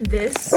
This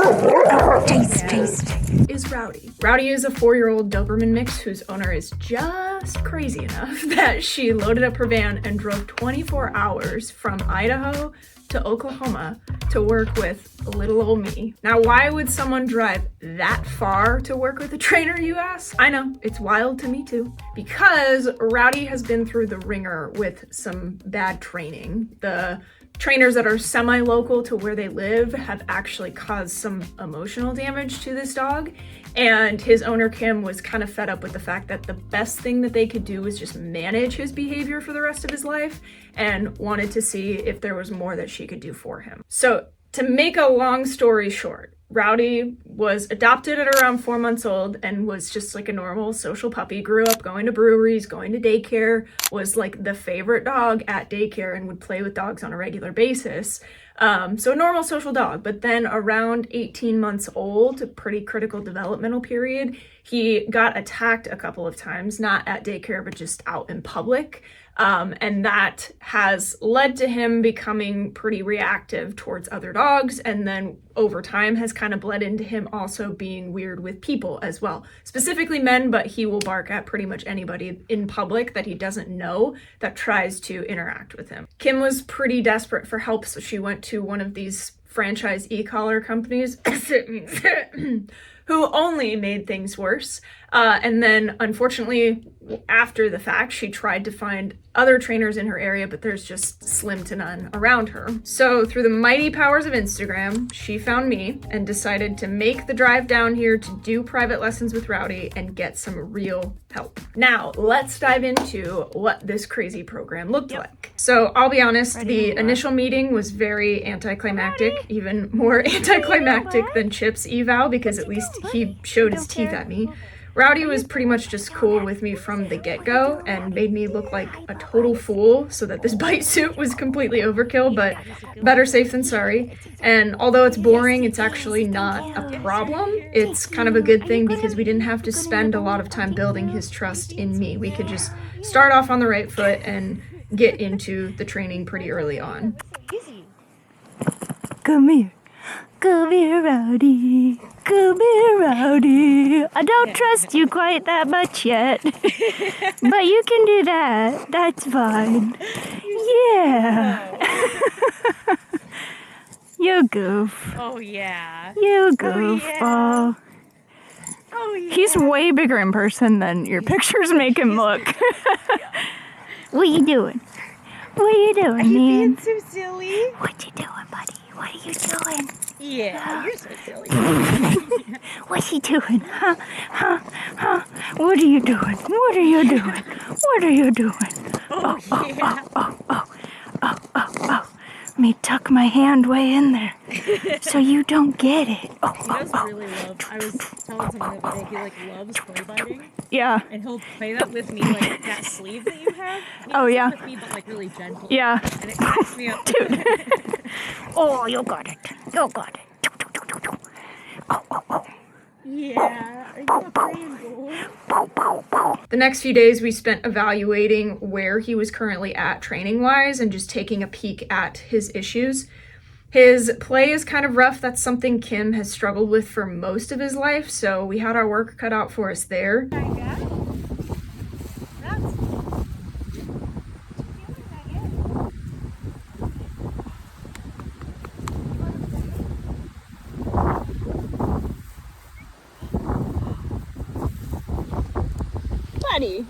taste is Rowdy. Rowdy is a 4-year-old Doberman mix whose owner is just crazy enough that she loaded up her van and drove 24 hours from Idaho to Oklahoma to work with little old me. Now, why would someone drive that far to work with a trainer, you ask? I know, it's wild to me too. Because Rowdy has been through the ringer with some bad training. The trainers that are semi-local to where they live have actually caused some emotional damage to this dog, and his owner Kim was kind of fed up with the fact that the best thing that they could do was just manage his behavior for the rest of his life, and wanted to see if there was more that she could do for him. So to make a long story short, Rowdy was adopted at around 4 months old and was just like a normal social puppy, grew up going to breweries, going to daycare, was like the favorite dog at daycare and would play with dogs on a regular basis. So a normal social dog, but then around 18 months old, a pretty critical developmental period, he got attacked a couple of times, not at daycare, but just out in public. And that has led to him becoming pretty reactive towards other dogs, and then over time has kind of bled into him also being weird with people as well, specifically men, but he will bark at pretty much anybody in public that he doesn't know that tries to interact with him. Kim was pretty desperate for help, so she went to one of these franchise e-collar companies who only made things worse. And then unfortunately, after the fact, she tried to find other trainers in her area, but there's just slim to none around her. So through the mighty powers of Instagram, she found me and decided to make the drive down here to do private lessons with Rowdy and get some real help. Now, let's dive into what this crazy program looked like. So I'll be honest, the initial meeting was very anticlimactic, even more anticlimactic than Chip's eval, because at least he showed his teeth at me. Rowdy was pretty much just cool with me from the get-go and made me look like a total fool so that this bite suit was completely overkill, but better safe than sorry. And although it's boring, it's actually not a problem. It's kind of a good thing because we didn't have to spend a lot of time building his trust in me. We could just start off on the right foot and get into the training pretty early on. Come here. Come here, Rowdy. Come here, Rowdy. I don't trust you quite that much yet. But you can do that. That's fine. Yeah. You goof. Oh, yeah. You goofball. Oh, yeah. He's way bigger in person than your pictures make him look. What you doing? What you doing, Are you man? being so silly? What you doing, buddy? What are you doing? Yeah, you're so silly. What's he doing? Huh? What are you doing? What are you doing? What are you doing? Oh, yeah. Oh. Let me tuck my hand way in there so you don't get it. He does really love, I was telling someone the other day, he like loves toy biting. Yeah. And he'll play that with me, like that sleeve that you have. Oh, yeah. With me, but like really gentle. Yeah. And it cracks me up. Dude. Oh, you got it. You got it. Oh. Yeah. Are you playing goal? The next few days we spent evaluating where he was currently at training-wise and just taking a peek at his issues. His play is kind of rough. That's something Kim has struggled with for most of his life, so we had our work cut out for us there. Buddy.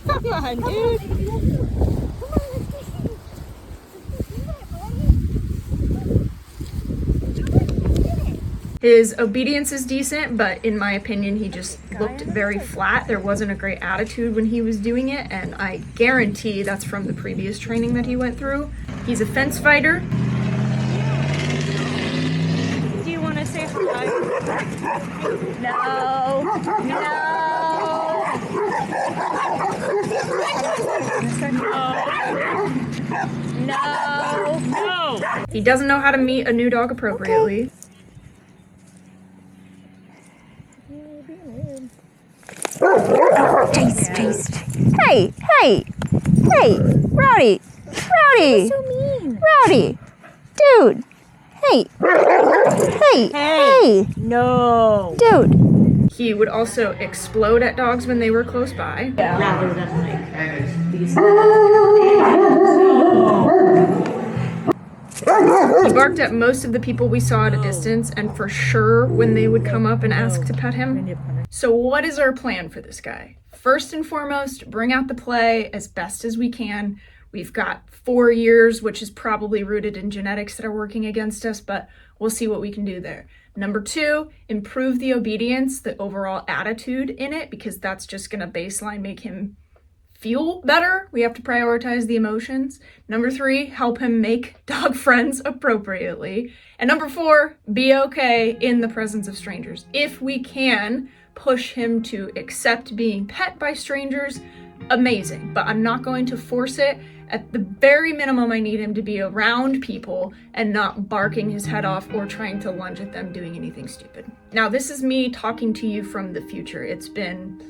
Come on, dude. His obedience is decent, but in my opinion, he just looked very flat. There wasn't a great attitude when he was doing it, and I guarantee that's from the previous training that he went through. He's a fence fighter. Do you want to say hi? No. He doesn't know how to meet a new dog appropriately. Taste. Hey, Rowdy. So mean. Rowdy. Dude. Hey! Hey! Hey! No. Dude! He would also explode at dogs when they were close by. Rather than like these. He barked at most of the people we saw at a distance, and for sure when they would come up and ask to pet him. So what is our plan for this guy? First and foremost, bring out the play as best as we can. We've got 4 years, which is probably rooted in genetics that are working against us, but we'll see what we can do there. Number 2, improve the obedience, the overall attitude in it, because that's just going to baseline make him feel better. We have to prioritize the emotions. Number 3, help him make dog friends appropriately. And number 4, be okay in the presence of strangers. If we can push him to accept being pet by strangers, amazing, but I'm not going to force it. At the very minimum, I need him to be around people and not barking his head off or trying to lunge at them doing anything stupid. Now, this is me talking to you from the future. It's been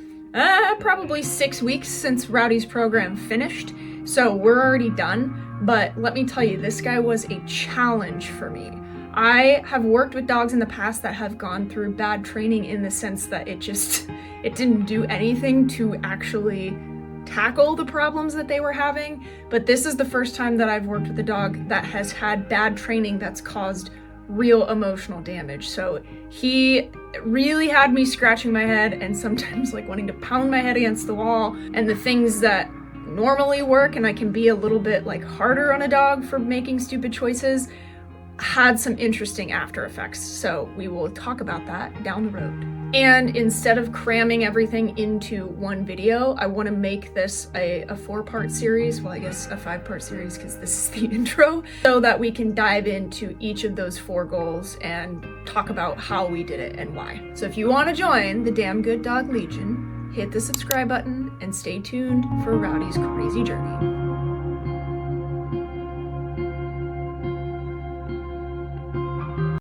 probably 6 weeks since Rowdy's program finished, so we're already done. But let me tell you, this guy was a challenge for me. I have worked with dogs in the past that have gone through bad training in the sense that it didn't do anything to actually tackle the problems that they were having. But this is the first time that I've worked with a dog that has had bad training that's caused real emotional damage. So he really had me scratching my head and sometimes like wanting to pound my head against the wall. And the things that normally work and I can be a little bit like harder on a dog for making stupid choices had some interesting after effects. So we will talk about that down the road. And instead of cramming everything into one video, I want to make this a 4-part series. Well, I guess a 5-part series because this is the intro, so that we can dive into each of those 4 goals and talk about how we did it and why. So if you want to join the Damn Good Dog Legion, hit the subscribe button and stay tuned for Rowdy's crazy journey.